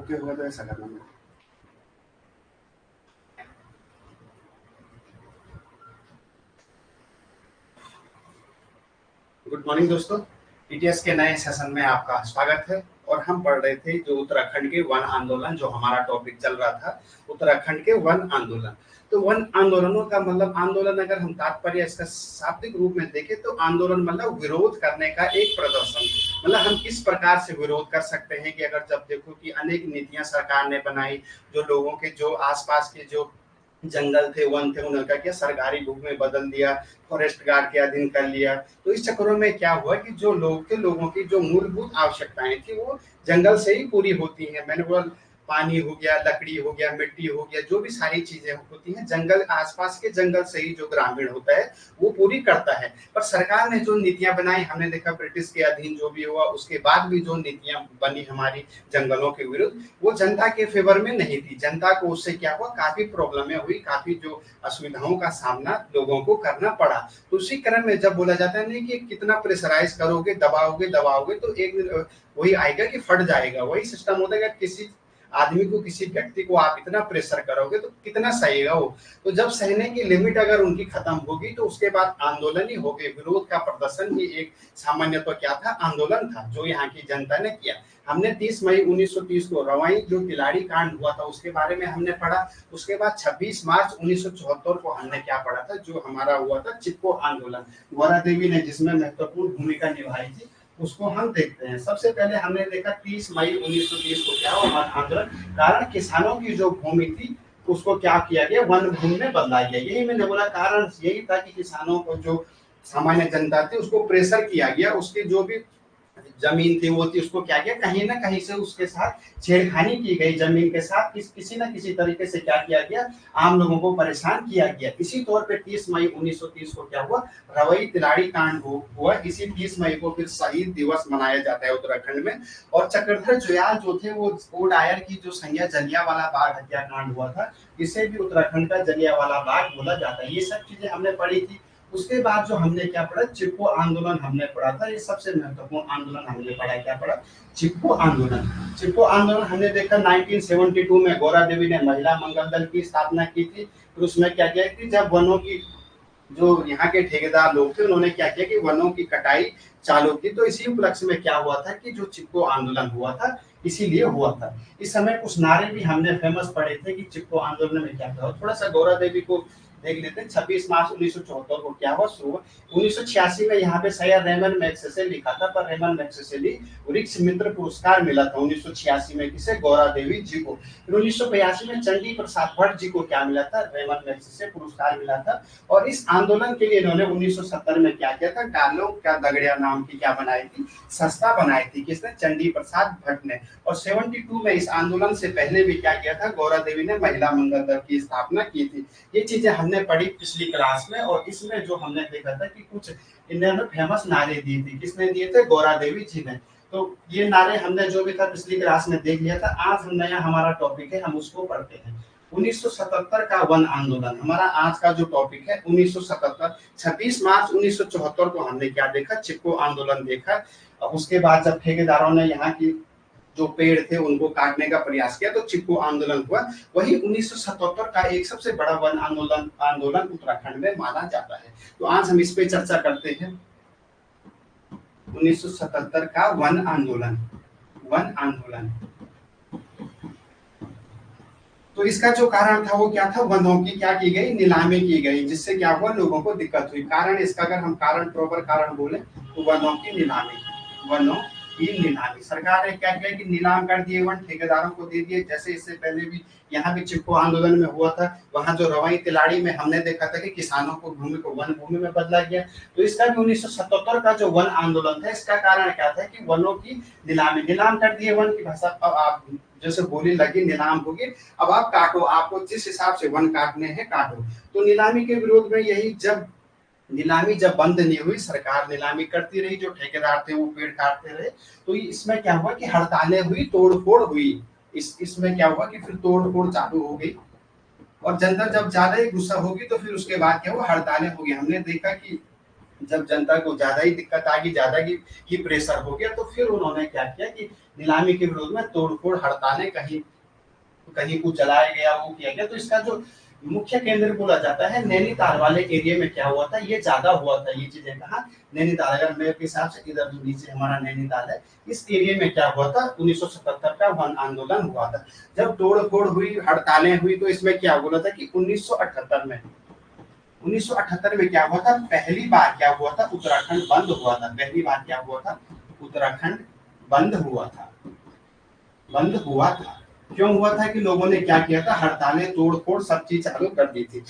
Okay होगा तो ऐसा करना है। गुड मॉर्निंग दोस्तों, टीटीएस के नए सेशन में आपका स्वागत है। और हम पढ़ रहे थे जो उत्तराखंड के वन आंदोलन, जो हमारा टॉपिक चल रहा था उत्तराखंड के वन आंदोलन। तो वन आंदोलनों का मतलब, आंदोलन अगर हम तात्पर्य इसका शाब्दिक रूप में देखें तो आंदोलन मतलब विरोध करने का एक प्रदर्शन। मतलब हम किस प्रकार से विरोध कर सकते हैं कि अगर जब देखो कि अनेक नीतियां सरकार ने बनाई, जो लोगों के जो आसपास के जो जंगल थे, वन थे, उनका क्या सरकारी भूमि में बदल दिया, फॉरेस्ट गार्ड के अधीन कर लिया। तो इस चक्करों में क्या हुआ कि जो लोग थे, लोगों की जो मूलभूत आवश्यकताएं थी वो जंगल से ही पूरी होती हैं। मैंने बोला पानी हो गया, लकड़ी हो गया, मिट्टी हो गया, जो भी सारी चीजें होती हैं जंगल, आसपास के जंगल से ही जो ग्रामीण होता है वो पूरी करता है। पर सरकार ने जो नीतियां बनाई, हमने देखा ब्रिटिश के अधीन जो भी हुआ, उसके बाद भी जो नीतियां बनी हमारी जंगलों के विरुद्ध, वो जनता के फेवर में नहीं थी। जनता को उससे क्या हुआ, काफी प्रॉब्लमें हुई, काफी जो असुविधाओं का सामना लोगों को करना पड़ा। तो उसी क्रम में जब बोला जाता है नहीं कि कितना प्रेशराइज करोगे, दबाओगे दबाओगे तो एक दिन वही आएगा कि फट जाएगा। वही सिस्टम होता है कि किसी आदमी को, किसी व्यक्ति को आप इतना प्रेशर करोगे तो कितना सहेगा वो। तो जब सहने की लिमिट अगर उनकी खत्म होगी तो उसके बाद आंदोलन ही हो गए। विरोध का प्रदर्शन ही एक सामान्य तो क्या था, आंदोलन था, जो यहाँ की जनता ने किया। हमने 30 मई 1930 को रवाई जो तिलाड़ी कांड हुआ था उसके बारे में हमने पढ़ा। उसके बाद 26 मार्च 1974 को हमने क्या पढ़ा था, जो हमारा हुआ था चिपको आंदोलन, गौरा देवी ने जिसमें महत्वपूर्ण भूमिका निभाई थी, उसको हम देखते हैं। सबसे पहले हमने देखा 30 मई 1930 को क्या हुआ आंदोलन। कारण किसानों की जो भूमि थी उसको क्या किया गया, वन भूमि में बदला गया। यही मैंने बोला, कारण यही था कि किसानों को, जो सामान्य जनता थी, उसको प्रेशर किया गया। उसकी जो भी जमीन थी वो थी, उसको क्या किया, कहीं ना कहीं से उसके साथ छेड़खानी की गई। जमीन के साथ किसी ना किसी तरीके से क्या किया गया, आम लोगों को परेशान किया गया। इसी तौर पे 30 मई 1930 को क्या हुआ, रवई तिलाड़ी कांड हुआ। इसी 30 मई को फिर शहीद दिवस मनाया जाता है उत्तराखंड में। और चक्रधर जुयाल जो थे, वो कोड आयर की जो संज्ञा जलियांवाला बाग हत्याकांड हुआ था, इसे भी उत्तराखंड का जलियांवाला बाग बोला जाता है। ये सब चीजें हमने पढ़ी थी। उसके बाद जो हमने क्या पढ़ा, चिपको आंदोलन हमने पढ़ा था। ये सबसे महत्वपूर्ण आंदोलन हमने पढ़ा। क्या पढ़ा, चिपको आंदोलन। चिपको आंदोलन हमने देखा 1972 में गौरा देवी ने महिला मंगल दल की स्थापना की थी। फिर उसमें क्या किया कि जब वनों की जो यहाँ के ठेकेदार लोग थे, उन्होंने क्या किया कि वनों की कटाई चालू की। तो इसी उपलक्ष्य में क्या हुआ था कि जो चिपको आंदोलन हुआ था, इसीलिए हुआ था। इस समय कुछ नारे भी हमने फेमस पढ़े थे कि चिपको आंदोलन में क्या था। थोड़ा सा गौरा देवी को देख लेते हैं। 26 मार्च 1974 को क्या हुआ, शुरू 1986 में यहाँ पे सैयद रेमन मैग्सेसे लिखा था, पर रेमन मैग्सेसे वृक्ष मित्र पुरस्कार मिला था 1986 में, किसे, गौरा देवी जी को। फिर 1982 में चंडी प्रसाद भट्ट जी को क्या मिला था, रेमन मैग्सेसे पुरस्कार मिला था। और इस आंदोलन के लिए इन्होंने 1970 में क्या किया था, गालों का दगड़िया नाम की क्या बनाई थी, संस्था बनाई थी। किसने, चंडी प्रसाद भट्ट ने। और 72 में इस आंदोलन से पहले भी क्या किया था, गौरा देवी ने महिला मंगल दल की स्थापना की थी। ये चीजें हमने पढ़ी पिछली क्लास में। और इसमें जो हमने देखा था कि कुछ इन्होंने फेमस नारे दिए थे। किसने दिए थे, गौरा देवी जी ने। तो ये नारे हमने जो भी था पिछली क्लास में देख लिया था। आज नया हमारा टॉपिक है, हम उसको पढ़ते हैं। 1977 का वन आंदोलन हमारा आज का जो टॉपिक है। 1977 26 मार्च 1974 को हमने क्या देखा, चिपको आंदोलन देखा। उसके बाद जब ठेकेदारों ने यहाँ की जो पेड़ थे उनको काटने का प्रयास किया तो चिपको आंदोलन हुआ। वही 1977 का एक सबसे बड़ा वन आंदोलन उत्तराखंड में माना जाता है। तो आज हम इस पे चर्चा करते हैं। 1977 का वन आंदोलन। तो इसका जो कारण था वो क्या था, वनों की क्या की गई, नीलामी की गई, जिससे क्या हुआ, लोगों को दिक्कत हुई। कारण इसका अगर हम कारण, प्रॉपर कारण बोले तो वनों की नीलामी। सरकार ने क्या किया कि नीलाम कर दिए वन, ठेकेदारों को दे दिए। जैसे इससे पहले भी यहाँ भी चिपको आंदोलन में हुआ था। वहां जो रवाई तिलाड़ी में हमने देखा था कि किसानों को भूमि को वन भूमि में बदला गया। तो इसका भी 1977 का जो वन आंदोलन था, इसका कारण क्या था कि वनों की नीलामी, नीलाम कर दिए वन की भाषा। अब आप जैसे बोली लगी, नीलाम होगी, अब आप काटो, आपको जिस हिसाब से वन काटने हैं काटो। तो नीलामी के विरोध में यही, जब नीलामी जब बंद नहीं हुई, सरकार नीलामी करती रही, जो ठेकेदार थे वो पेड़ काटते रहे। तो इसमें क्या हुआ कि हड़तालें हुई, तोड़फोड़ हुई। इसमें क्या हुआ कि फिर तोड़फोड़ चालू हो गई। और जनता जब ज्यादा ही गुस्सा होगी तो फिर उसके बाद क्या हुआ, हड़तालें होगी। हमने देखा कि जब जनता को ज्यादा ही दिक्कत आ गई, ज्यादा ही प्रेशर हो गया, तो फिर उन्होंने क्या किया कि नीलामी के विरोध में तोड़फोड़, हड़तालें, कहीं कहीं कुछ जलाया गया, वो किया गया। तो इसका जो मुख्य केंद्र बोला जाता है नैनीताल वाले एरिया में क्या हुआ था, ये ज्यादा हुआ था ये चीजें। कहा नैनीताल, अगर मेरे हिसाब से इधर जो नीचे हमारा नैनीताल है, इस एरिया में क्या हुआ था, 1977 का वन आंदोलन हुआ था। जब तोड़-फोड़ हुई, हड़तालें हुई, तो इसमें क्या बोला था कि 1978 में क्या हुआ था, पहली बार क्या हुआ था, उत्तराखंड बंद हुआ था। पहली बार क्या हुआ था, उत्तराखंड बंद हुआ था। बंद हुआ था क्यों हुआ था कि लोगों ने क्या किया था, हड़तालें, तोड़-फोड़, सब चीज चालू कर दी थी।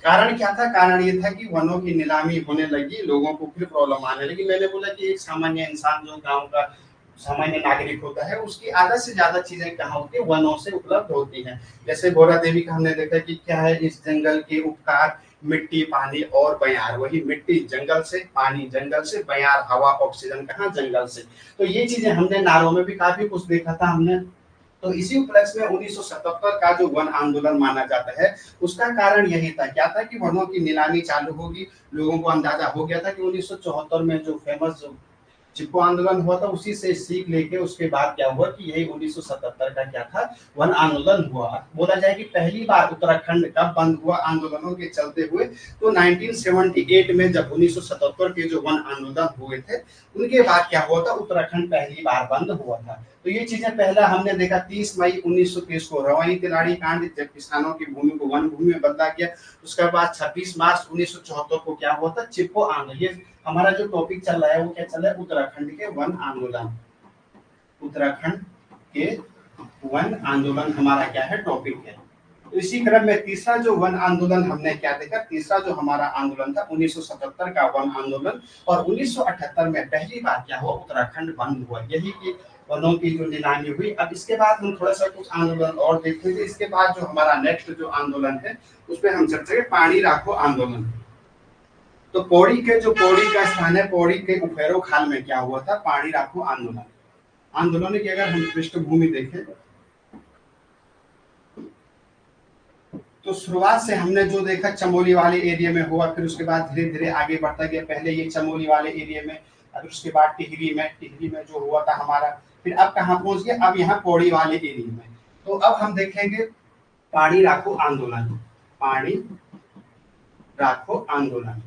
कारण क्या था, कारण ये था कि वनों की नीलामी होने लगी, लोगों को फिर प्रॉब्लम आने लगी। मैंने बोला कि एक सामान्य इंसान जो गांव का सामान्य नागरिक होता है, उसकी आधा से ज्यादा चीजें कहाँ होती है, वनों से उपलब्ध होती हैं। जैसे गौरा देवी का हमने देखा कि क्या है, इस जंगल के उपकार मिट्टी, पानी और बयार। वही मिट्टी जंगल से, पानी जंगल से, बयार हवा, ऑक्सीजन कहाँ, जंगल से। तो ये चीजें हमने नारों में भी काफी कुछ देखा था हमने। तो इसी उपलक्ष्य में 1977 का जो वन आंदोलन माना जाता है, उसका कारण यही था। क्या था कि वनों की नीलामी चालू होगी। लोगों को अंदाजा हो गया था कि 1974 में जो फेमस जो चिपको आंदोलन हुआ था, उसी से सीख लेके उसके बाद क्या हुआ कि यही 1977 का क्या था, वन आंदोलन हुआ। बोला जाए कि पहली बार उत्तराखंड कब बंद हुआ आंदोलनों के चलते हुए, तो 1978 में, जब 1977 के जो वन आंदोलन हुए थे, उनके बाद क्या हुआ था, उत्तराखंड पहली बार बंद हुआ था। तो ये चीजें पहला हमने देखा 30 मई 1930 को रवानी तिलाड़ी कांड, जब किसानों की भूमि को वन भूमि में बदला गया। उसके बाद 26 मार्च 1974 को क्या हुआ था, चिपको आंदोलन। ये हमारा जो टॉपिक चल रहा है वो क्या चल रहा है, उत्तराखंड के वन आंदोलन। उत्तराखंड के वन आंदोलन हमारा क्या है, टॉपिक है। तो इसी क्रम में तीसरा जो वन आंदोलन हमने क्या देखा, तीसरा जो हमारा आंदोलन था 1977 का वन आंदोलन। और 1978 में पहली बार क्या हुआ, उत्तराखंड बंद हुआ। यही की वनों की जो नीलामी हुई। अब इसके बाद हम थोड़ा सा कुछ आंदोलन और देखते थे। इसके बाद जो हमारा नेक्स्ट जो आंदोलन है, उस पर हम चर्चा करें, पानी राखो आंदोलन। तो पौड़ी के जो पौड़ी का स्थान है, पौड़ी के उफेरो खाल में क्या हुआ था, पानी राखो आंदोलन। आंदोलन की अगर हम पृष्ठभूमि देखें, तो शुरुआत से हमने जो देखा चमोली वाले एरिया में हुआ, फिर उसके बाद धीरे धीरे आगे बढ़ता गया। पहले ये चमोली वाले एरिया में, अब उसके बाद टिहरी में जो हुआ था हमारा, फिर अब कहाँ पहुंच गया, अब यहाँ पौड़ी वाले एरिया में। तो अब हम देखेंगे पानी राखो आंदोलन। पानी राखो आंदोलन,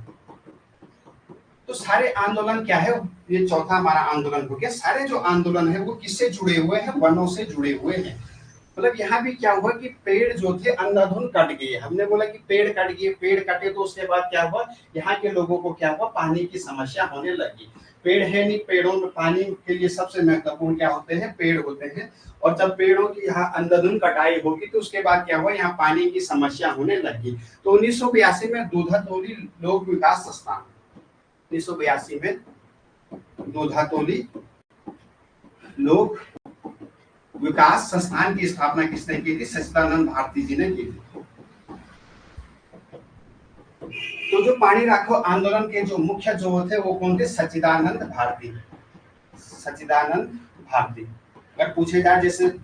तो सारे आंदोलन क्या है, ये चौथा हमारा आंदोलन हो गया। सारे जो आंदोलन है वो किससे जुड़े हुए हैं, वनों से जुड़े हुए हैं। मतलब यहाँ भी क्या हुआ कि पेड़ जो थे अंधाधुंध कट गए। हमने बोला कि पेड़ कट गए, पेड़ कटे तो उसके बाद क्या हुआ, यहाँ के लोगों को क्या हुआ, पानी की समस्या होने लगी। पेड़ है नहीं, पेड़ों में पानी के लिए सबसे महत्वपूर्ण क्या होते हैं, पेड़ होते हैं। और जब पेड़ों की यहाँ अंधाधुंध कटाई होगी, तो उसके बाद क्या हुआ, यहाँ पानी की समस्या होने लगी। तो 1982 में दूधातोली लोक विकास संस्थान, 1982 में दूधातोली लोक विकास संस्थान की स्थापना किसने की थी, सच्चिदानंद भारती जी ने की थी। तो जो पानी राखो आंदोलन के जो मुख्य जो थे वो कौन थे, सच्चिदानंद भारती। सच्चिदानंद भारती। अगर पूछे जाए जैसे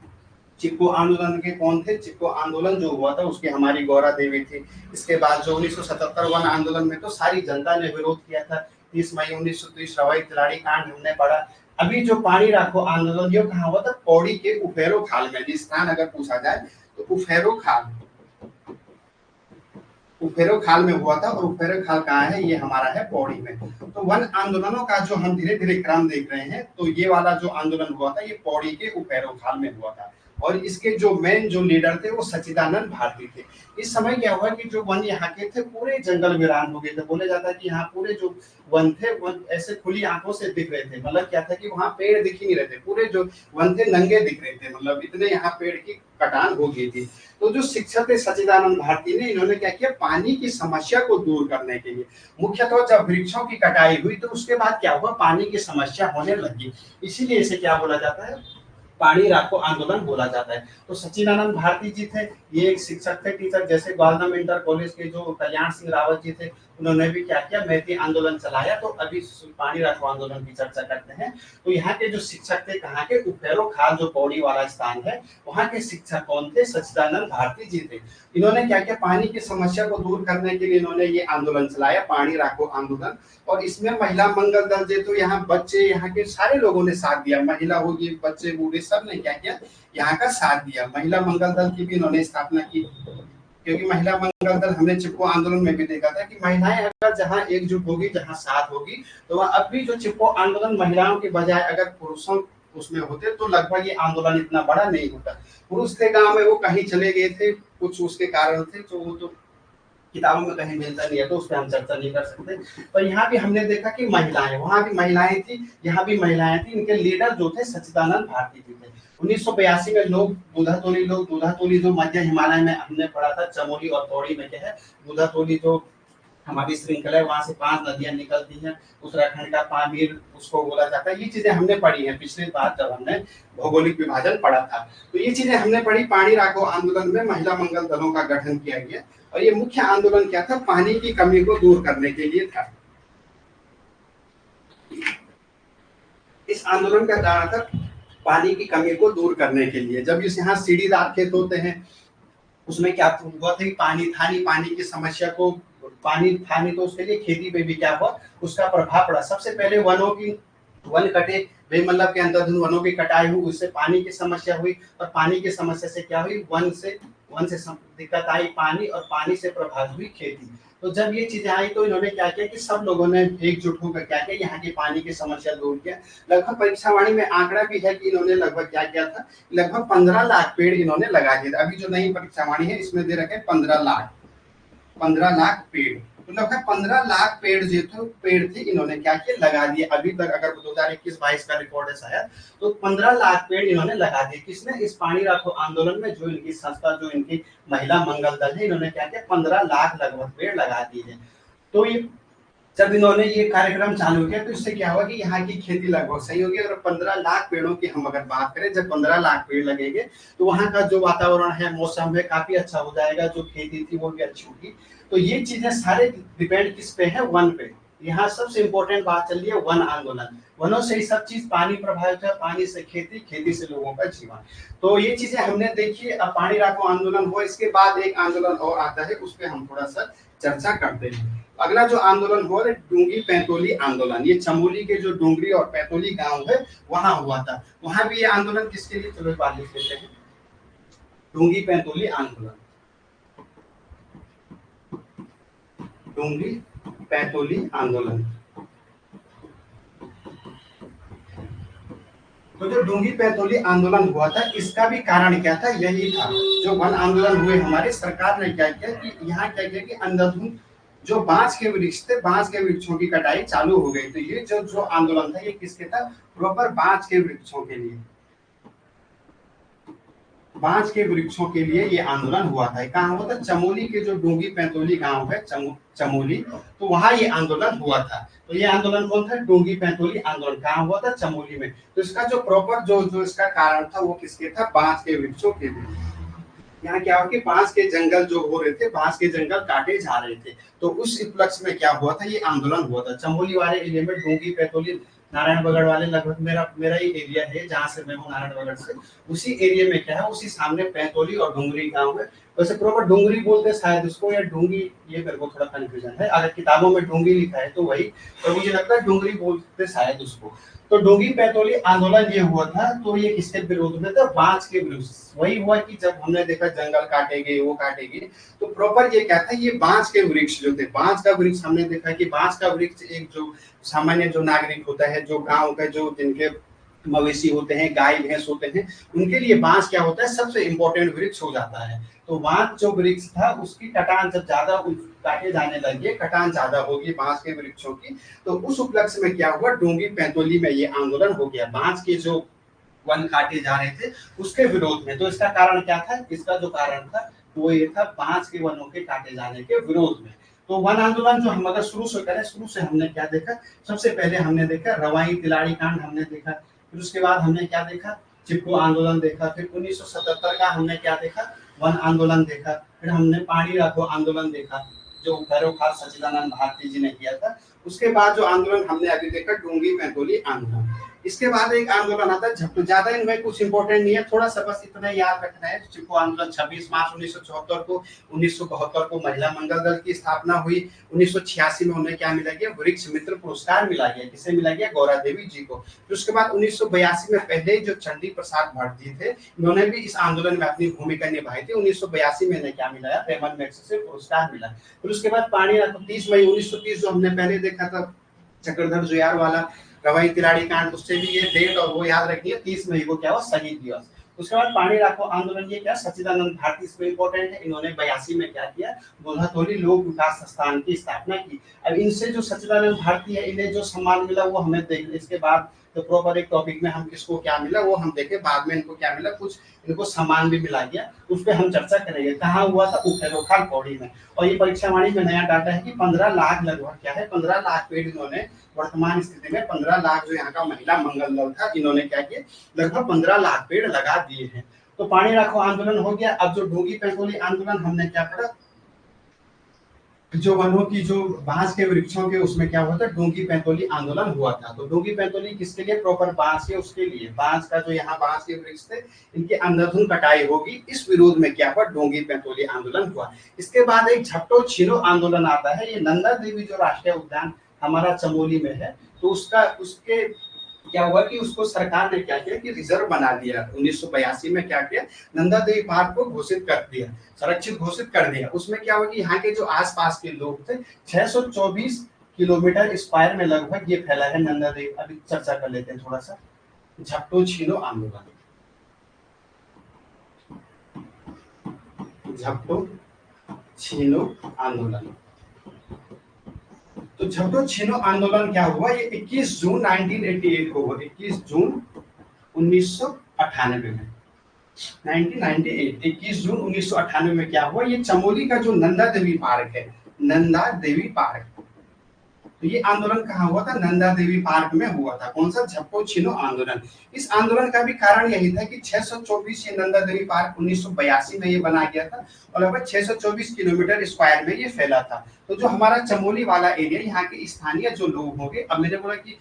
चिपको आंदोलन के कौन थे, चिपको आंदोलन जो हुआ था उसकी हमारी गौरा देवी थी। इसके बाद जो 1977 वन आंदोलन में तो सारी जनता ने विरोध किया था। 30 मई 1930 रवाई तिलाड़ी कांड हमने पढ़ा। अभी जो पानी राखो आंदोलन ये कहाँ हुआ था, पौड़ी के उफेरो खाल में। जिस स्थान अगर पूछा जाए तो उफेरो खाल, उफेरो खाल में हुआ था। और उफेरो खाल कहाँ है, ये हमारा है पौड़ी में। तो वन आंदोलनों का जो हम धीरे धीरे क्रम देख रहे हैं, तो ये वाला जो आंदोलन हुआ था ये पौड़ी के उफेरो खाल में हुआ था। और इसके जो मेन जो लीडर थे वो सच्चिदानंद भारती थे। इस समय क्या हुआ कि जो वन यहाँ के थे पूरे जंगल वीरान हो गए थे। बोले जाता है कि यहाँ पूरे जो वन थे वन ऐसे खुली आंखों से दिख रहे थे। मतलब क्या था कि वहाँ पेड़ दिख ही नहीं रहे थे, पूरे जो वन थे नंगे दिख रहे थे। मतलब इतने यहाँ पेड़ की कटान हो गई थी। तो जो शिक्षक थे सच्चिदानंद भारती ने, इन्होंने क्या किया, पानी की समस्या को दूर करने के लिए, मुख्यतः जब वृक्षों की कटाई हुई तो उसके बाद क्या हुआ, पानी की समस्या होने लगी। इसीलिए इसे क्या बोला जाता है, पानी राखो आंदोलन बोला जाता है। तो सचिदानंद भारती जी थे, ये एक शिक्षक थे, टीचर, जैसे ग्वालदम इंटर कॉलेज के जो कल्याण सिंह रावत जी थे, उन्होंने भी क्या किया, मैती आंदोलन चलाया। तो अभी पानी राखो आंदोलन की चर्चा करते हैं। तो यहाँ के जो शिक्षक थे, कहाँ के, उफेरो खाल जो पौड़ी वाला स्थान है, वहाँ के शिक्षक कौन थे, सचिदानंद भारती जी थे। इन्होंने क्या किया, पानी की समस्या को दूर करने के लिए इन्होंने ये आंदोलन चलाया, पानी राखो आंदोलन। और इसमें महिला मंगल दल जे, तो यहाँ बच्चे, यहाँ के सारे लोगों ने साथ दिया, महिला होगी, बच्चे बूढ़े, सब ने क्या किया, यहाँ का साथ दिया। महिला मंगल दल की भी इन्होंने स्थापना की, क्योंकि महिला मंगल दल हमने चिपको आंदोलन में भी देखा था कि महिलाएं अगर जहाँ एकजुट होगी, जहाँ साथ होगी, तो वहाँ अब भी जो चिपको आंदोलन महिलाओं के बजाय अगर पुरुषों उसमें होते तो लगभग ये आंदोलन इतना बड़ा नहीं होता। पुरुष थे गांव में, वो कहीं चले गए थे, कुछ उसके कारण थे, तो वो तो किताबों में कहीं मिलता नहीं है, तो उस पर हम चर्चा नहीं कर सकते। तो यहाँ भी हमने देखा कि महिलाएं, वहां भी महिलाएं थी, यहाँ भी महिलाएं थी। इनके लीडर जो थे सच्चिदानंद भारती जी थे। 1982 में लोग दूधातोली जो मध्य हिमालय में हमने पढ़ा था, चमोली और पौड़ी में क्या है, दूधातोली जो हमारी श्रृंखला है, वहां से 5 नदियां निकलती हैं, उत्तराखंड का पामीर उसको बोला जाता है। ये चीजें हमने पढ़ी हैं पिछली बार जब हमने भौगोलिक विभाजन पढ़ा था, तो ये चीजें हमने पढ़ी। पानी राखो आंदोलन में महिला मंगल दलों का गठन किया गया, और ये मुख्य आंदोलन क्या था, पानी की कमी को दूर करने के लिए था। इस आंदोलन का कारण था पानी की कमी को दूर करने के लिए। जब इस यहाँ सीढ़ीदार खेत होते हैं, उसमें क्या हुआ था कि पानी था नहीं, पानी की समस्या को, पानी था नहीं, तो उसके लिए खेती पे भी क्या हुआ, उसका प्रभाव पड़ा। सबसे पहले वन कटे, बेमतलब के अंधाधुंध वनों की कटाई हुई, उससे पानी की समस्या हुई, और पानी की समस्या से क्या हुई, वन से दिक्कत आई पानी, और पानी से प्रभावित हुई खेती। तो जब ये चीजें आई तो इन्होंने क्या किया कि सब लोगों ने एकजुट होकर क्या किया, यहाँ की पानी की समस्या दूर किया। लगभग परीक्षावाणी में आंकड़ा भी है कि इन्होंने लगभग क्या किया था, लगभग 15 लाख पेड़ इन्होंने लगा दिए। अभी जो नई परीक्षावाणी है इसमें दे रखे 15 लाख पेड़, तो लगभग 15 लाख पेड़ जो थे पेड़ थे, इन्होंने क्या किया, लगा दिए। अभी तक अगर 2021-22 का रिकॉर्ड है शायद, तो 15 लाख पेड़ इन्होंने लगा दिए। किसने, इस पानी राखो आंदोलन में, जो इनकी संस्था, जो इनकी महिला मंगल दल है, इन्होंने क्या किया, 15 लाख लगभग पेड़ लगा दिए हैं। तो ये जब इन्होंने ये कार्यक्रम चालू किया, तो इससे क्या हुआ कि यहाँ की खेती लगभग सही होगी। और 15 लाख पेड़ों की हम अगर बात करें, जब 15 लाख पेड़ लगेंगे तो वहाँ का जो वातावरण है, मौसम है, काफी अच्छा हो जाएगा, जो खेती थी वो भी अच्छी होगी। तो ये चीजें सारे डिपेंड किस पे है, वन पे। यहाँ सबसे इंपॉर्टेंट बात चल रही है वन आंदोलन। वनों से ही सब चीज, पानी प्रभावित है, पानी से खेती, खेती से लोगों का जीवन। तो ये चीजें हमने देखी। अब पानी राखो आंदोलन हुआ, इसके बाद एक आंदोलन और आता है, उस पर हम थोड़ा सा चर्चा करते हैं। अगला जो आंदोलन हुआ है, डूंगी पैंतोली आंदोलन। ये चमोली के जो डूंगरी और पैंतोली गांव है, वहां हुआ था। वहां भी ये आंदोलन किसके लिए, चलो बात लिख लेते हैं, डूंगी पैंतोली आंदोलन। डूंगी पैंतोली आंदोलन। तो जो डूंगी पैंतोली आंदोलन हुआ था, इसका भी कारण क्या था, यही था। जो वन आंदोलन हुए, हमारी सरकार ने क्या किया कि यहाँ क्या किया कि अंधाधुंध जो बांस के वृक्ष थे, बांस के वृक्षों की कटाई चालू हो गई। तो ये जो आंदोलन था, ये किसके था, प्रॉपर बांस के वृक्षों के लिए, बांस के वृक्षों के लिए ये आंदोलन हुआ था। कहाँ हुआ था, चमोली के जो डूंगी पैंतोली गांव है, चमोली, तो वहां ये आंदोलन हुआ था। तो ये आंदोलन कौन था, डूंगी पैंतोली आंदोलन। कहाँ हुआ था, चमोली में। तो इसका जो प्रॉपर जो इसका कारण था, वो किसके था, बांस के वृक्षों के लिए। यहाँ क्या हो कि बांस के जंगल जो हो रहे थे, बांस के जंगल काटे जा रहे थे। तो उस उपलक्ष्य में क्या हुआ था, ये आंदोलन हुआ था। चमोली वाले एरिया में, डूंगी पैंतोली, नारायण बगड़ वाले, लगभग मेरा ही एरिया है, जहाँ से मैं हूँ, नारायण बगड़ से। उसी एरिया में क्या है, उसी सामने पैंतोली और डूंगरी गांव है। वैसे प्रॉपर डूंगरी बोलते शायद उसको, या डूंगी, ये मेरे को थोड़ा कंफ्यूजन है। अगर किताबों में डूंगी लिखा है तो वही, तो मुझे लगता है डूंगरी बोलते शायद उसको। तो डूंगी पैंतोली आंदोलन ये हुआ था, तो ये किसके विरोध में था, बांस के विरोध। वही हुआ कि जब हमने देखा जंगल काटेंगे, वो काटेंगे, तो प्रॉपर ये क्या था, ये बांस के वृक्ष जो थे, बांस का वृक्ष, हमने देखा कि बांस का वृक्ष एक जो सामान्य जो नागरिक होता है, जो गांव का, जो जिनके मवेशी होते हैं, गाय भैंस होते हैं, उनके लिए बांस क्या होता है, सबसे इंपॉर्टेंट वृक्ष हो जाता है। तो बांस जो वृक्ष था, उसकी कटान जब ज्यादा काटे जाने लगे, कटान ज्यादा होगी बांस के वृक्षों की, तो उस उपलक्ष्य में क्या हुआ, डूंगी पैंतोली में ये आंदोलन हो गया, बांस के जो वन काटे जा रहे थे उसके विरोध में। तो इसका कारण क्या था, इसका जो कारण था वो ये था, बांस के वनों के काटे जाने के विरोध में। तो वन आंदोलन जो हम अगर शुरू से करें, शुरू से हमने क्या देखा, सबसे पहले हमने देखा रवाई तिलाड़ी कांड हमने देखा, फिर उसके बाद हमने क्या देखा, चिपको आंदोलन देखा, फिर 1977 का हमने क्या देखा, वन आंदोलन देखा, फिर हमने पानी रखो आंदोलन देखा जो भैरव खास सच्चिदानंद भारती जी ने किया था। उसके बाद जो आंदोलन हमने अभी देखा डोंगी मैथोली आंदोलन। इसके बाद एक आंदोलन आता है झप्टू, ज्यादा इनमें कुछ इंपॉर्टेंट नहीं है, थोड़ा सा बस इतना याद रखना है। चिपको आंदोलन 26 मार्च 1974 को, 1972 को महिला मंगल दल की स्थापना हुई। 1986 में उन्हें क्या मिला गया, वृक्ष मित्र पुरस्कार मिला गया। किसे मिला गया, गौरा देवी जी को। फिर उसके बाद 1982 में पहले जो चंडी प्रसाद भट्ट जी थे, इन्होंने भी इस आंदोलन में अपनी भूमिका निभाई थी। 1982 में इन्हें क्या मिला, रेमन मैग्सेसे पुरस्कार मिला। फिर उसके बाद पानी 30 मई 1930 जो हमने पहले देखा था चक्रधर जुयार वाला रवई तिराड़ी कांड, उससे भी ये डेट और वो याद रखिए 30 मई को क्या हुआ, शहीद दिवस। उसके बाद पानी राखो आंदोलन, ये क्या सच्चिदानंद भारती इसमें इंपॉर्टेंट है। इन्होंने 82 में क्या किया, गोधातोली लोक विकास संस्थान की स्थापना की। अब इनसे जो सच्चिदानंद भारती है, इन्हें जो सम्मान मिला वो हमें देख, इसके बाद तो प्रॉपर एक टॉपिक में हम किसको क्या मिला वो हम देखें, बाद में इनको क्या मिला, कुछ इनको सम्मान भी मिला गया, उस पर हम चर्चा करेंगे। कहाँ हुआ था, उखेरोखाल पौड़ी में। और ये परीक्षा वाणी में नया डाटा है कि 15 लाख लगभग क्या है, 15 लाख पेड़ इन्होंने वर्तमान स्थिति में 15 लाख जो यहाँ का महिला मंगल दल था, इन्होंने क्या किया, लगभग 15 लाख पेड़ लगा दिए हैं। तो पानी रखो आंदोलन हो गया। अब जो डोंगी पैंतोली आंदोलन हमने क्या पढ़ा, जो वनों की जो बांस के वृक्षों के उसमें क्या हुआ था, डोंगी पैंतोली आंदोलन हुआ था। तो डोंगी पैंतोली किसके लिए, प्रॉपर बांस के उसके लिए, बांस का जो यहाँ बांस के वृक्ष थे इनकी अंधाधुंध कटाई होगी, इस विरोध में क्या हुआ, डोंगी पैंतोली आंदोलन हुआ। इसके बाद एक झपटो छीनो आंदोलन आता है। ये नंदा देवी जो राष्ट्रीय उद्यान हमारा चमोली में है, तो उसके क्या हुआ कि उसको सरकार ने क्या किया कि रिजर्व बना दिया। 1982 में क्या किया, नंदा देवी पार्क को घोषित कर दिया, संरक्षित घोषित कर दिया। उसमें क्या हुआ कि यहाँ के जो आसपास के लोग थे, 624 किलोमीटर स्क्वायर में लगभग ये फैला है नंदा देवी। अभी चर्चा कर लेते हैं थोड़ा सा झपटो छीनो आंदोलन। झपटो छीनो आंदोलन, तो झपटो छीनो आंदोलन क्या हुआ, ये 21 जून 1988 को हुआ। 21 जून 1998 में, 1998 21 जून 1998 में क्या हुआ, ये चमोली का जो नंदा देवी पार्क है, नंदा देवी पार्क, तो ये आंदोलन कहाँ हुआ था, नंदा देवी पार्क में हुआ था। कौन सा, झपटो छीनो आंदोलन। इस आंदोलन का भी कारण यही था कि 624 ये नंदा देवी पार्क 1982 में ये बना गया था और लगभग 624 किलोमीटर स्क्वायर में ये फैला था। तो जो हमारा चमोली वाला एरिया, यहाँ के स्थानीय जो लोग होंगे, अब मैंने बोला कि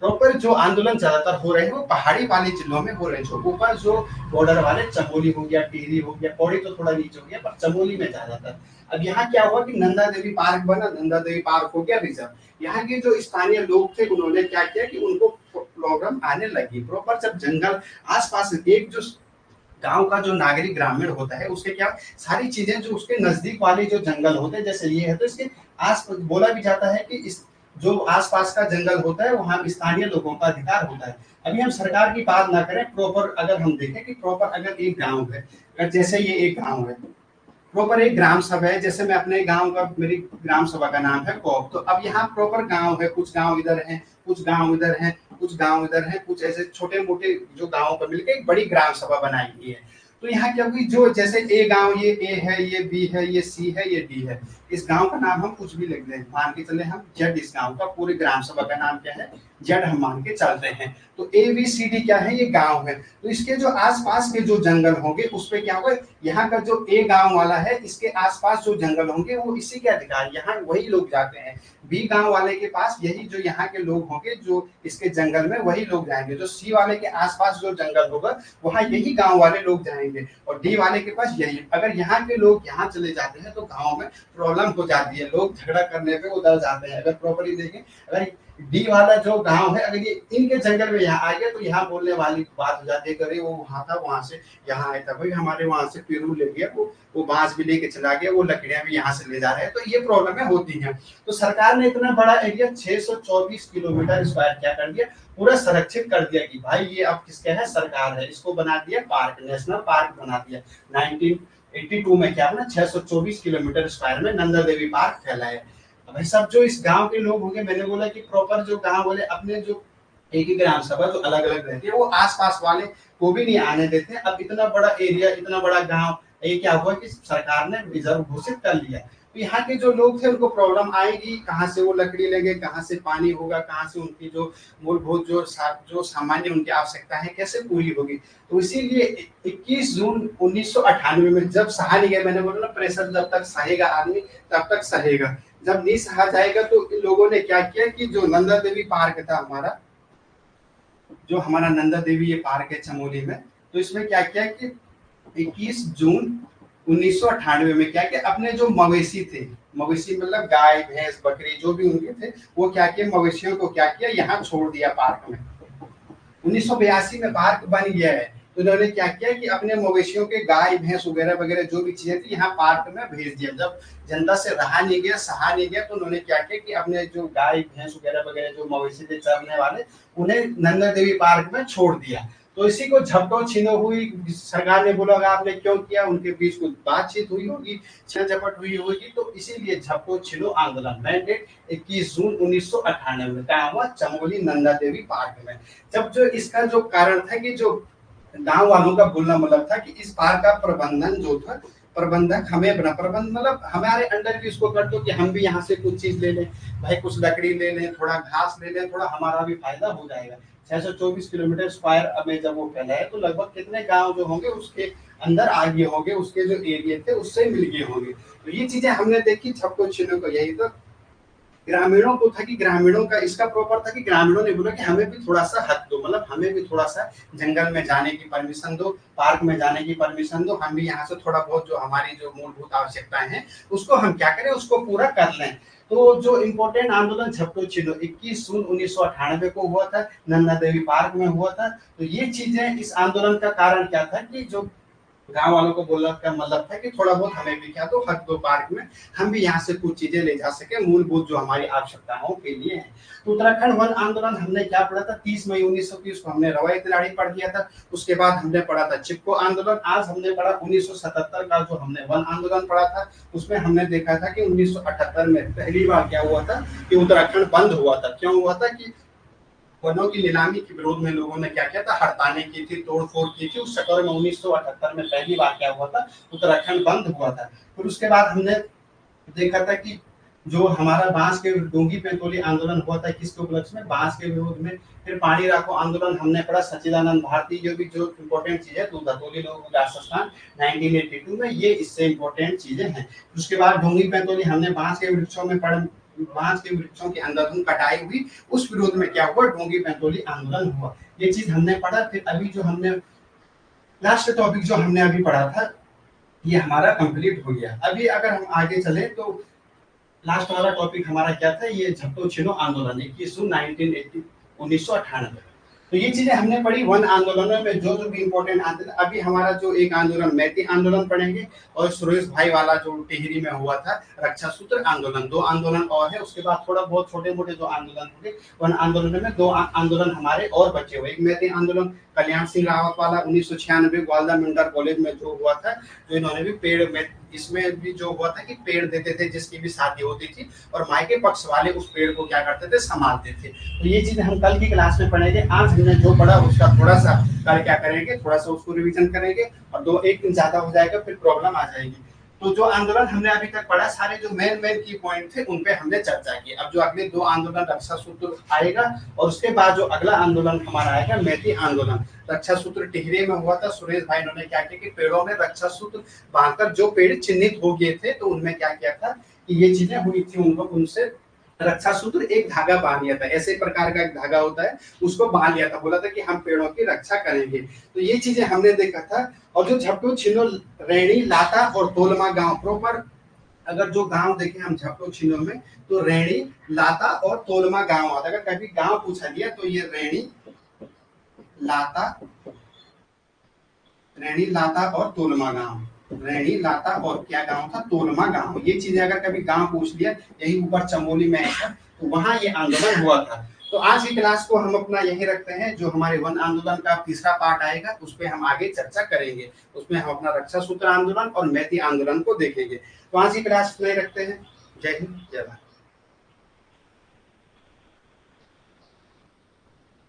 प्रॉपर जो आंदोलन ज्यादातर हो रहे हैं वो पहाड़ी वाले जिलों में हो रहे हैं। जो ऊपर जो बॉर्डर वाले चमोली हो गया, टिहरी हो गया, पौड़ी तो थोड़ा नीचे हो गया, पर चमोली में ज्यादातर। अब यहाँ क्या हुआ कि नंदा देवी पार्क बना, नंदा देवी पार्क हो गया रिजर्व। यहाँ के जो स्थानीय लोग थे उन्होंने क्या किया कि उनको प्रॉब्लम आने लगी। प्रॉपर जब जंगल आसपास, एक जो गांव का जो नागरिक ग्रामीण होता है उसके क्या सारी चीजें जो उसके नजदीक वाले जो जंगल होते हैं, जैसे ये है, तो इसके आस बोला भी जाता है कि इस जो आसपास का जंगल होता है वहां स्थानीय लोगों का अधिकार होता है। अभी हम सरकार की बात ना करें, प्रॉपर अगर हम देखें कि प्रॉपर अगर एक गांव है, अगर जैसे ये एक गांव है, प्रॉपर एक ग्राम सभा है, जैसे मैं अपने गांव का, मेरी ग्राम सभा का नाम है कोप, तो अब यहाँ प्रॉपर गांव है, कुछ गांव इधर हैं, कुछ गांव इधर हैं, कुछ गांव इधर हैं, कुछ ऐसे छोटे मोटे जो गांवों पर मिलकर एक बड़ी ग्राम सभा बनाई गई है। तो यहाँ क्या हुई, जो जैसे ए गांव, ये ए है, ये बी है, ये सी है, ये डी है, इस गांव का नाम हम कुछ भी लिख दें, मान के चले हम जेड, इस गांव का पूरे ग्राम सभा का नाम क्या है, जेड हम मान के चलते हैं। तो ए बी सी डी क्या है, ये गांव है। तो इसके जो आसपास के जो जंगल होंगे उस पे क्या होगा, यहाँ का जो ए गांव वाला है इसके आसपास जो जंगल होंगे वो इसी के अधिकार, यहाँ वही लोग जाते हैं। बी गांव वाले के पास यही जो यहाँ के लोग होंगे जो इसके जंगल में, वही लोग जाएंगे। जो सी वाले के आसपास जो जंगल होगा वहाँ यही गांव वाले लोग जाएंगे, और डी वाले के पास यही। अगर यहाँ के लोग यहाँ चले जाते हैं तो गांव में प्रॉब्लम हो जाती है, लोग झगड़ा करने पे उधर जाते हैं। अगर प्रॉपर्ली देखें, अगर डी वाला जो गांव है अगर ये इनके जंगल में यहाँ आ गया तो यहाँ बोलने वाली बात हो जाती है, करे वो वहां था, वहां से यहाँ आया था, भाई हमारे वहां से पेरू ले गया, वो बांस भी लेके चला गया, वो लकड़ियां भी यहाँ से ले जा रहे हैं। तो ये प्रॉब्लम होती है। तो सरकार ने इतना बड़ा एरिया 624 किलोमीटर स्क्वायर क्या कर दिया, पूरा संरक्षित कर दिया कि भाई ये अब किसके है, सरकार है, इसको बना दिया पार्क, नेशनल पार्क बना दिया। 1982 में क्या बना, 624 किलोमीटर स्क्वायर में नंदा देवी पार्क फैला है। भाई सब जो इस गांव के लोग होंगे, मैंने बोला कि प्रॉपर जो गांव वाले अपने जो एक ही ग्राम सभा जो अलग अलग रहती है, वो आसपास वाले को भी नहीं आने देते। अब इतना बड़ा एरिया, इतना बड़ा गांव, ये क्या हुआ कि सरकार ने रिजर्व घोषित कर लिया। तो यहाँ के जो लोग थे उनको प्रॉब्लम आएगी, कहाँ से वो लकड़ी लेंगे, कहाँ से पानी होगा, कहाँ से उनकी जो मूलभूत जो सामान्य उनकी आवश्यकता है कैसे पूरी होगी। तो इसीलिए 21 जून 1998 में जब सहा नहीं गया, मैंने बोला ना प्रेशर जब तक सहेगा आदमी तब तक सहेगा, जब नहीं सहा जाएगा तो इन लोगों ने क्या किया कि जो नंदा देवी पार्क था हमारा, जो हमारा नंदा देवी ये पार्क है चमोली में, तो इसमें क्या किया कि 21 जून 1998 में क्या किया, अपने जो मवेशी थे, मवेशी मतलब गाय भैंस बकरी जो भी उनके थे, वो क्या किया मवेशियों को क्या किया यहाँ छोड़ दिया पार्क में। 1982 में पार्क बन गया है, तो उन्होंने क्या किया कि अपने मवेशियों के गाय भैंस वगैरह वगैरह जो भी चीजें थी यहाँ पार्क में भेज दिया। जब जनता से रहा नहीं गया सहा नहीं गया तो उन्होंने क्या किया कि अपने जो गाय भैंस वगैरह वगैरह जो मवेशी थे चरने वाले उन्हें नंदा देवी पार्क में छोड़ दिया। तो इसी को झपटो छीनो हुई, सरकार ने बोला आपने क्यों किया, उनके बीच कुछ बातचीत हुई होगी, छीना झपट हुई होगी, तो इसीलिए झपटो छीनो आंदोलन मैंडेट 21 जून 1998 में क्या हुआ चमोली नंदा देवी पार्क में। जब जो इसका जो कारण था कि जो गांव वालों का बोलना मतलब था कि इस पार्क का प्रबंधन जो था, प्रबंधक हमें बना, प्रबंध मतलब हमारे अंडर भी इसको कर दो कि हम भी यहाँ से कुछ चीज ले लें, भाई कुछ लकड़ी ले लें, थोड़ा घास ले लें, थोड़ा हमारा भी फायदा हो जाएगा। 624 किलोमीटर स्क्वायर में जब वो फैला है तो लगभग कितने गांव जो होंगे उसके अंदर आ गए होंगे, उसके जो एरिया थे उससे मिल गए होंगे। तो ये चीजें हमने देखी झपको छिनो को। यही तो ग्रामीणों को था कि ग्रामीणों का इसका प्रॉपर था कि ग्रामीणों ने बोला कि हमें भी थोड़ा सा हक दो, मतलब हमें भी थोड़ा सा जंगल में जाने की परमिशन दो, पार्क में जाने की परमिशन दो, हम भी यहाँ से थोड़ा बहुत जो हमारी जो मूलभूत आवश्यकताएं हैं उसको हम क्या करें उसको पूरा कर लें। तो जो इम्पोर्टेंट आंदोलन झपटो छिनो 21 जून 1998 को हुआ था, नंदा देवी पार्क में हुआ था। तो ये चीजें इस आंदोलन का कारण क्या था कि जो गांव वालों को बोलने का मतलब था कि थोड़ा बहुत हमें भी क्या तो हक दो पार्क में, हम भी यहाँ से कुछ चीजें ले जा सके मूलभूत जो हमारी आवश्यकताओं के लिए है। तो उत्तराखंड वन आंदोलन हमने क्या पढ़ा था 30 मई 1930 को हमने रवायती लड़ाई पढ़ दिया था। उसके बाद हमने पढ़ा था चिपको आंदोलन। आज हमने पढ़ा 1977 का जो हमने वन आंदोलन पढ़ा था, उसमें हमने देखा था कि 1978 में पहली बार क्या हुआ था कि उत्तराखंड बंद हुआ था। क्यों हुआ था कि वनों की नीलामी के विरोध में लोगों ने क्या किया था, हड़तालें की थी, तोड़फोड़ की थी। उस चक्कर में 1978 में पहली बार क्या हुआ था, उत्तराखंड बंद हुआ था। फिर उसके बाद हमने देखा था कि जो हमारा बांस के डोंगी पेंतोली आंदोलन हुआ था किसके उपलक्ष्य में, बांस के विरोध में। फिर पानी राखो आंदोलन हमने पढ़ा, सच्चिदानंद भारती जो भी जो इम्पोर्टेंट चीज है, तो धतोली लोगों का राजस्थान 1982 में, ये इससे इम्पोर्टेंट चीजें हैं। उसके बाद डोंगी पेंतोली हमने बांस के वृक्षों में पढ़, बांस के वृक्षों की अंधाधुंध कटाई हुई, उस विरोध में क्या हुआ डोंगी पेंतोली आंदोलन हुआ, ये चीज हमने पढ़ा। फिर अभी जो हमने लास्ट टॉपिक जो हमने अभी पढ़ा था ये हमारा कंप्लीट हो गया। अभी अगर हम आगे चले तो लास्ट वाला टॉपिक हमारा क्या था, ये झपटो छिनो आंदोलन 21 जून 1998। तो ये चीजें हमने पढ़ी वन आंदोलनों में जो जो भी इम्पोर्टेंट आंदोलन। अभी हमारा जो एक आंदोलन मैती आंदोलन पढ़ेंगे और सुरेश भाई वाला जो टिहरी में हुआ था रक्षा सूत्र आंदोलन, दो आंदोलन और है। उसके बाद थोड़ा बहुत छोटे मोटे जो आंदोलन हुए वन आंदोलन में, दो आंदोलन हमारे और बचे हुए। एक मैती आंदोलन कल्याण सिंह रावत वाला 1996 ग्वालदा मिंडर कॉलेज में जो हुआ था, जो इन्होंने भी पेड़ में, इसमें भी जो हुआ था कि पेड़ देते थे जिसकी भी शादी होती थी और मायके पक्ष वाले उस पेड़ को क्या करते थे, संभालते थे। तो ये चीजें हम कल की क्लास में पढ़ेंगे। आज हमने जो पढ़ा उसका थोड़ा सा कल क्या करेंगे, थोड़ा सा उसको रिवीजन करेंगे और दो एक दिन ज्यादा हो जाएगा फिर प्रॉब्लम आ जाएगी। तो जो आंदोलन हमने अभी तक पढ़ा सारे जो मेन की पॉइंट थे उन पे हमने चर्चा की। अब जो अगले दो आंदोलन रक्षा सूत्र आएगा और उसके बाद जो अगला आंदोलन हमारा आएगा मैती आंदोलन। रक्षा सूत्र टिहरी में हुआ था, सुरेश भाई ने क्या किया कि पेड़ों में रक्षा सूत्र बांधकर जो पेड़ चिन्हित हो गए थे तो उनमें क्या किया था कि ये चीजें हुई थी, उनको उनसे रक्षा सूत्र एक धागा बांध लिया था, ऐसे प्रकार का एक धागा होता है उसको बांध लिया था, बोला था कि हम पेड़ों की रक्षा करेंगे। तो ये चीजें हमने देखा था। और जो झपटो छिनो रैणी लाता और तोलमा गांव प्रॉपर, अगर जो गांव देखें हम झपटो छिनो में तो रैणी लाता और तोलमा गांव आता। अगर कभी गांव पूछा गया तो ये रैणी लाता और तोलमा गांव, रैणी लाता और क्या गांव था, तोलमा गांव। ये चीजें अगर कभी गांव पूछ लिया, यही ऊपर चमोली में है तो वहां ये आंदोलन हुआ था। तो आज की क्लास को हम अपना यही रखते हैं। जो हमारे वन आंदोलन का तीसरा पार्ट आएगा उस पर हम आगे चर्चा करेंगे, उसमें हम अपना रक्षा सूत्र आंदोलन और मैती आंदोलन को देखेंगे। तो आज की क्लास नहीं रखते हैं। जय हिंद जय भारत।